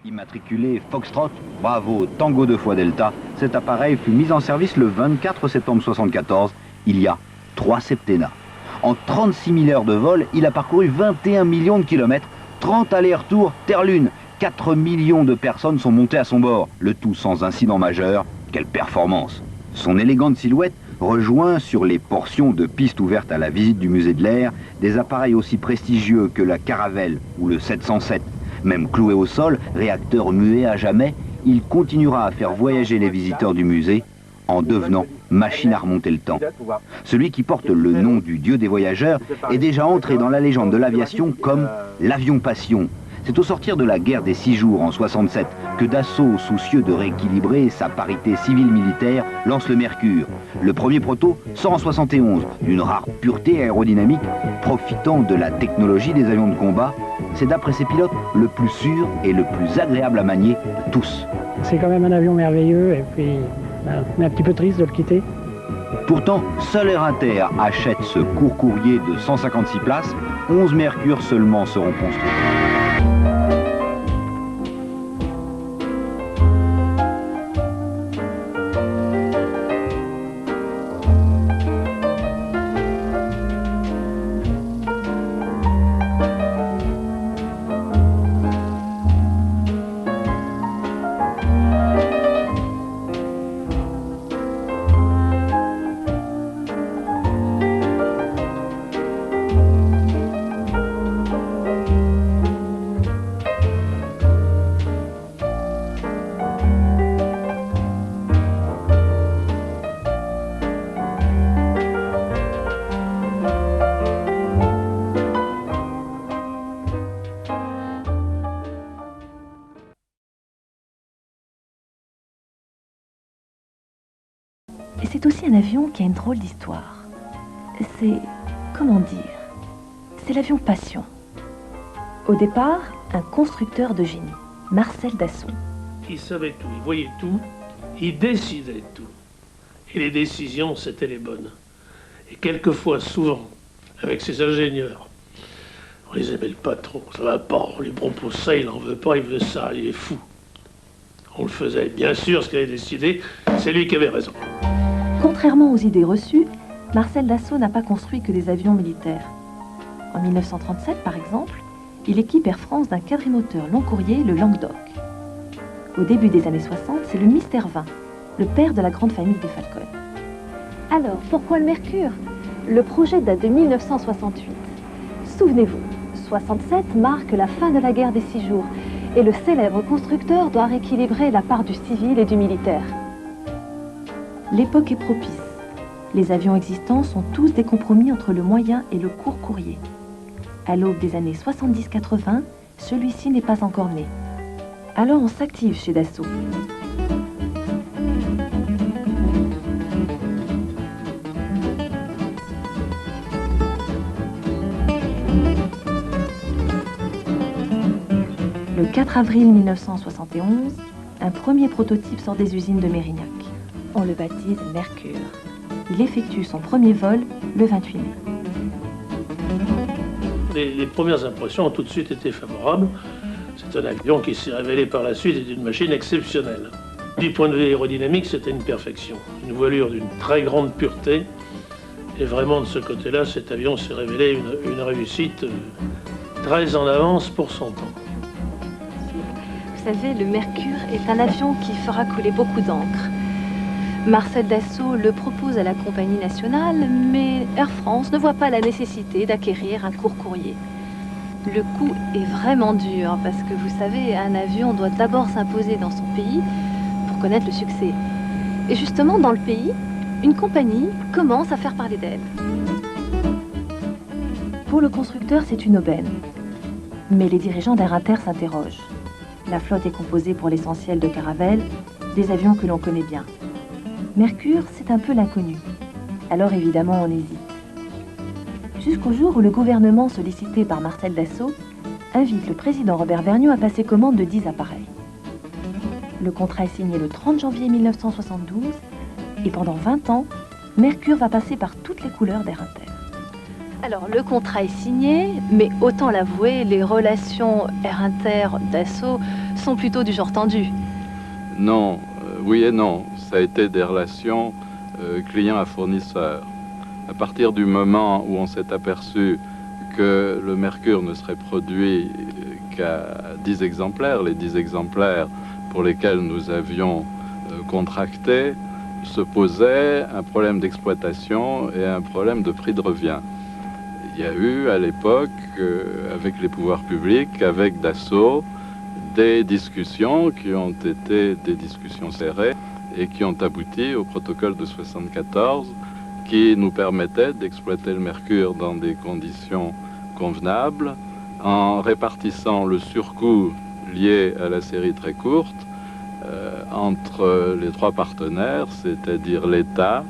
Immatriculé Foxtrot, Bravo, Tango 2 fois Delta, cet appareil fut mis en service le 24 septembre 1974, il y a 3 septennats. En 36 000 heures de vol, il a parcouru 21 millions de kilomètres, 30 allers-retours Terre-Lune. 4 millions de personnes sont montées à son bord, le tout sans incident majeur. Quelle performance! Son élégante silhouette rejoint sur les portions de pistes ouvertes à la visite du musée de l'air des appareils aussi prestigieux que la Caravelle ou le 707. Même cloué au sol, réacteur muet à jamais, il continuera à faire voyager les visiteurs du musée en devenant machine à remonter le temps. Celui qui porte le nom du dieu des voyageurs est déjà entré dans la légende de l'aviation comme l'avion passion. C'est au sortir de la guerre des 6 jours en 67 que Dassault, soucieux de rééquilibrer sa parité civile-militaire, lance le Mercure. Le premier proto sort en 71, d'une rare pureté aérodynamique, profitant de la technologie des avions de combat. C'est d'après ses pilotes le plus sûr et le plus agréable à manier de tous. C'est quand même un avion merveilleux et puis on est un petit peu triste de le quitter. Pourtant, seul Air Inter achète ce court courrier de 156 places, 11 Mercure seulement seront construits. Et c'est aussi un avion qui a une drôle d'histoire. C'est, comment dire, c'est l'avion passion. Au départ, un constructeur de génie, Marcel Dassault. Il savait tout, il voyait tout, il décidait de tout. Et les décisions, c'était les bonnes. Et quelquefois, souvent, avec ses ingénieurs, on les aimait pas trop, ça va pas, on lui propose ça, il en veut pas, il veut ça, il est fou. On le faisait, bien sûr, ce qu'il avait décidé, c'est lui qui avait raison. Contrairement aux idées reçues, Marcel Dassault n'a pas construit que des avions militaires. En 1937, par exemple, il équipe Air France d'un quadrimoteur long courrier, le Languedoc. Au début des années 60, c'est le Mystère 20, le père de la grande famille des Falcon. Alors, pourquoi le Mercure? Le projet date de 1968. Souvenez-vous, 67 marque la fin de la guerre des 6 jours et le célèbre constructeur doit rééquilibrer la part du civil et du militaire. L'époque est propice. Les avions existants sont tous des compromis entre le moyen et le court courrier. À l'aube des années 70-80, celui-ci n'est pas encore né. Alors on s'active chez Dassault. Le 4 avril 1971, un premier prototype sort des usines de Mérignac. On le baptise Mercure. Il effectue son premier vol le 28 mai. Les premières impressions ont tout de suite été favorables. C'est un avion qui s'est révélé par la suite être une machine exceptionnelle. Du point de vue aérodynamique, c'était une perfection. Une voilure d'une très grande pureté. Et vraiment, de ce côté-là, cet avion s'est révélé une réussite très en avance pour son temps. Vous savez, le Mercure est un avion qui fera couler beaucoup d'encre. Marcel Dassault le propose à la compagnie nationale, mais Air France ne voit pas la nécessité d'acquérir un court courrier. Le coup est vraiment dur parce que vous savez, un avion doit d'abord s'imposer dans son pays pour connaître le succès. Et justement, dans le pays, une compagnie commence à faire parler d'elle. Pour le constructeur, c'est une aubaine. Mais les dirigeants d'Air Inter s'interrogent. La flotte est composée pour l'essentiel de Caravelle, des avions que l'on connaît bien. Mercure, c'est un peu l'inconnu. Alors évidemment, on hésite. Jusqu'au jour où le gouvernement, sollicité par Marcel Dassault, invite le président Robert Vergniaud à passer commande de 10 appareils. Le contrat est signé le 30 janvier 1972 et pendant 20 ans, Mercure va passer par toutes les couleurs d'Air Inter. Alors, le contrat est signé, mais autant l'avouer, les relations Air Inter-Dassault sont plutôt du genre tendu. Non, oui et non. Ça a été des relations client à fournisseur. À partir du moment où on s'est aperçu que le mercure ne serait produit qu'à 10 exemplaires, les 10 exemplaires pour lesquels nous avions contracté, se posait un problème d'exploitation et un problème de prix de revient. Il y a eu à l'époque, avec les pouvoirs publics, avec Dassault, des discussions qui ont été des discussions serrées et qui ont abouti au protocole de 74 qui nous permettait d'exploiter le mercure dans des conditions convenables en répartissant le surcoût lié à la série très courte entre les trois partenaires, c'est-à-dire l'État,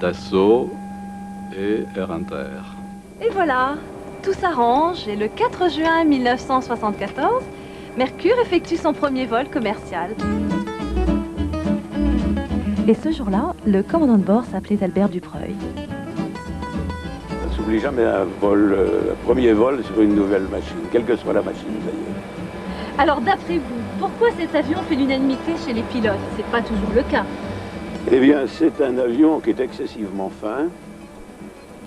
Dassault et Air Inter. Et voilà, tout s'arrange et le 4 juin 1974, Mercure effectue son premier vol commercial. Et ce jour-là, le commandant de bord s'appelait Albert Dubreuil. On ne s'oublie jamais un premier vol sur une nouvelle machine, quelle que soit la machine d'ailleurs. Alors d'après vous, pourquoi cet avion fait l'unanimité chez les pilotes? C'est pas toujours le cas. Eh bien, c'est un avion qui est excessivement fin,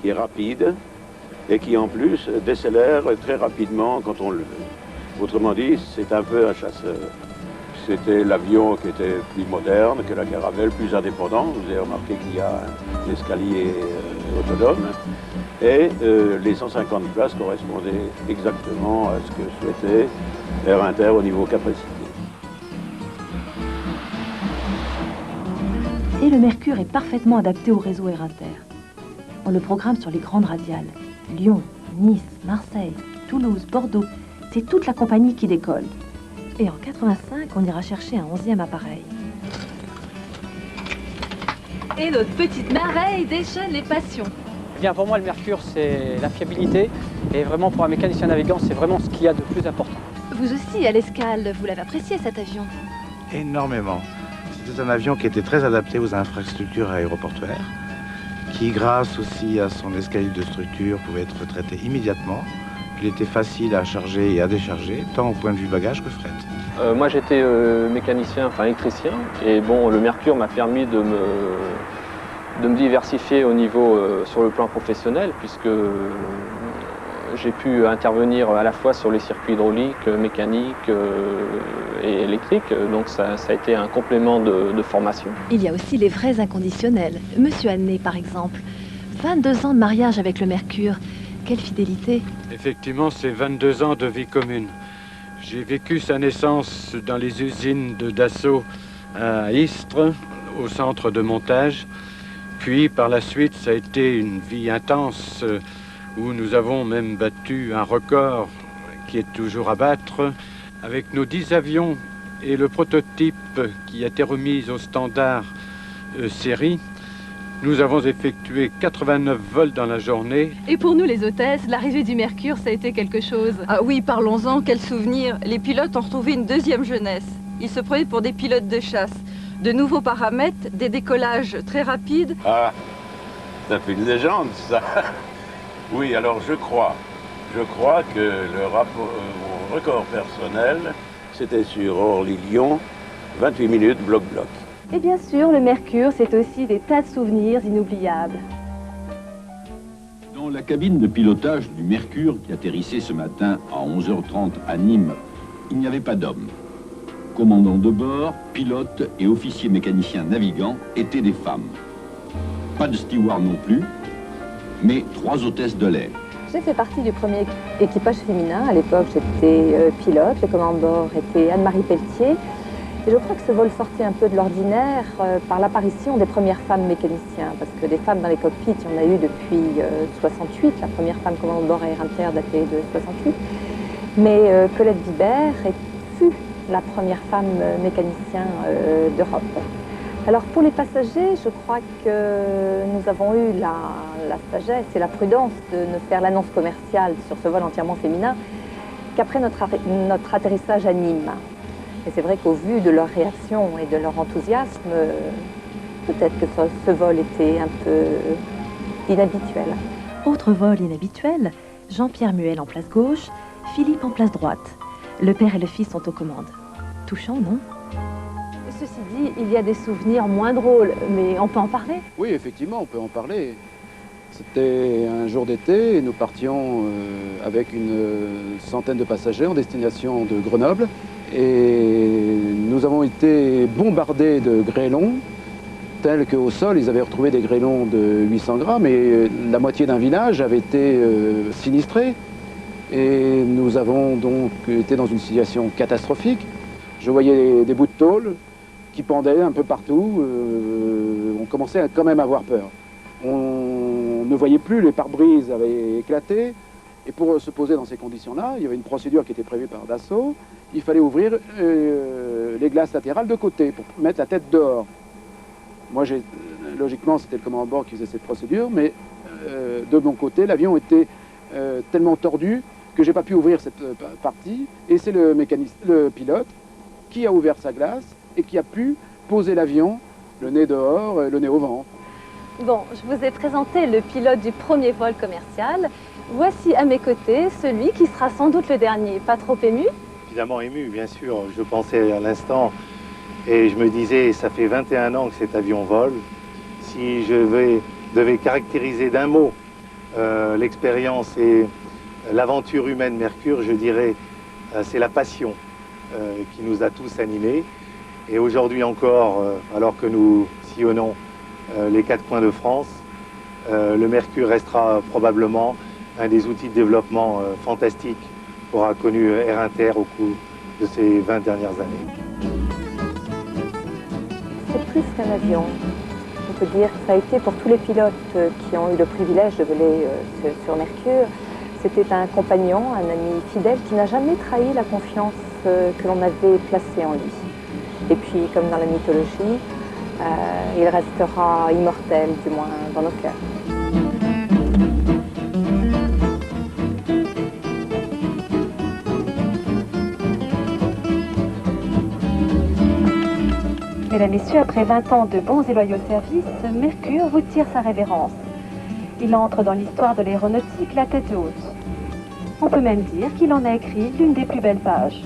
qui est rapide et qui en plus décélère très rapidement quand on le veut. Autrement dit, c'est un peu un chasseur. C'était l'avion qui était plus moderne que la Caravelle, plus indépendant. Vous avez remarqué qu'il y a un escalier autonome. Et les 150 places correspondaient exactement à ce que souhaitait Air Inter au niveau capacité. Et le Mercure est parfaitement adapté au réseau Air Inter. On le programme sur les grandes radiales. Lyon, Nice, Marseille, Toulouse, Bordeaux. C'est toute la compagnie qui décolle. Et en 85, on ira chercher un 11e appareil. Et notre petite merveille déchaîne les passions. Bien, pour moi, le Mercure, c'est la fiabilité. Et vraiment, pour un mécanicien navigant, c'est vraiment ce qu'il y a de plus important. Vous aussi, à l'escale, vous l'avez apprécié cet avion? Énormément. C'était un avion qui était très adapté aux infrastructures aéroportuaires, qui, grâce aussi à son escalier de structure, pouvait être traité immédiatement. Il était facile à charger et à décharger, tant au point de vue bagage que fret. Moi j'étais mécanicien, enfin électricien, et bon, le Mercure m'a permis de me diversifier au niveau sur le plan professionnel, puisque j'ai pu intervenir à la fois sur les circuits hydrauliques, mécaniques et électriques, donc ça a été un complément de formation. Il y a aussi les vrais inconditionnels. Monsieur Annet, par exemple, 22 ans de mariage avec le Mercure. Quelle fidélité! Effectivement, c'est 22 ans de vie commune. J'ai vécu sa naissance dans les usines de Dassault à Istres, au centre de montage. Puis, par la suite, ça a été une vie intense où nous avons même battu un record qui est toujours à battre. Avec nos 10 avions et le prototype qui a été remis au standard série, nous avons effectué 89 vols dans la journée. Et pour nous les hôtesses, l'arrivée du Mercure, ça a été quelque chose. Ah oui, parlons-en, quel souvenir. Les pilotes ont retrouvé une deuxième jeunesse. Ils se prenaient pour des pilotes de chasse. De nouveaux paramètres, des décollages très rapides. Ah, ça fait une légende, ça. Oui, alors je crois que le record personnel, c'était sur Orly-Lyon, 28 minutes bloc-bloc. Et bien sûr, le Mercure, c'est aussi des tas de souvenirs inoubliables. Dans la cabine de pilotage du Mercure qui atterrissait ce matin à 11h30 à Nîmes, il n'y avait pas d'hommes. Commandant de bord, pilote et officier mécanicien navigant étaient des femmes. Pas de steward non plus, mais 3 hôtesses de l'air. J'ai fait partie du premier équipage féminin. À l'époque, j'étais pilote. Le commandant de bord était Anne-Marie Pelletier. Et je crois que ce vol sortait un peu de l'ordinaire par l'apparition des premières femmes mécaniciens. Parce que des femmes dans les cockpits, il y en a eu depuis 68. La première femme commandant de bord à Air Inter datait de 68. Mais Colette Vibert fut la première femme mécanicien d'Europe. Alors pour les passagers, je crois que nous avons eu la sagesse et la prudence de ne faire l'annonce commerciale sur ce vol entièrement féminin qu'après notre atterrissage à Nîmes. Et c'est vrai qu'au vu de leur réaction et de leur enthousiasme, peut-être que ce vol était un peu inhabituel. Autre vol inhabituel, Jean-Pierre Muel en place gauche, Philippe en place droite. Le père et le fils sont aux commandes. touchant, non? Ceci dit, il y a des souvenirs moins drôles, mais on peut en parler? Oui, effectivement, on peut en parler. C'était un jour d'été et nous partions avec une centaine de passagers en destination de Grenoble. Et nous avons été bombardés de grêlons, tels qu'au sol, ils avaient retrouvé des grêlons de 800 grammes et la moitié d'un village avait été sinistré. Et nous avons donc été dans une situation catastrophique. Je voyais des bouts de tôle qui pendaient un peu partout. On commençait quand même à avoir peur. On ne voyait plus, les pare-brises avaient éclaté. Et pour se poser dans ces conditions-là, il y avait une procédure qui était prévue par Dassault. Il fallait ouvrir les glaces latérales de côté pour mettre la tête dehors. Moi, logiquement, c'était le commandant de bord qui faisait cette procédure, mais de mon côté, l'avion était tellement tordu que j'ai pas pu ouvrir cette partie. Et c'est le pilote qui a ouvert sa glace et qui a pu poser l'avion, le nez dehors, le nez au vent. Bon, je vous ai présenté le pilote du premier vol commercial. Voici à mes côtés celui qui sera sans doute le dernier. Pas trop ému? Évidemment ému, bien sûr. Je pensais à l'instant et je me disais, ça fait 21 ans que cet avion vole. Si je devais caractériser d'un mot l'expérience et l'aventure humaine Mercure, je dirais c'est la passion qui nous a tous animés. Et aujourd'hui encore, alors que nous sillonnons les 4 coins de France, le Mercure restera probablement un des outils de développement fantastiques qu'aura connu Air Inter au cours de ces 20 dernières années. C'est plus qu'un avion. On peut dire que ça a été pour tous les pilotes qui ont eu le privilège de voler sur Mercure. C'était un compagnon, un ami fidèle qui n'a jamais trahi la confiance que l'on avait placée en lui. Et puis, comme dans la mythologie, il restera immortel, du moins dans nos cœurs. Mesdames, Messieurs, après 20 ans de bons et loyaux services, Mercure vous tire sa révérence. Il entre dans l'histoire de l'aéronautique la tête haute. On peut même dire qu'il en a écrit l'une des plus belles pages.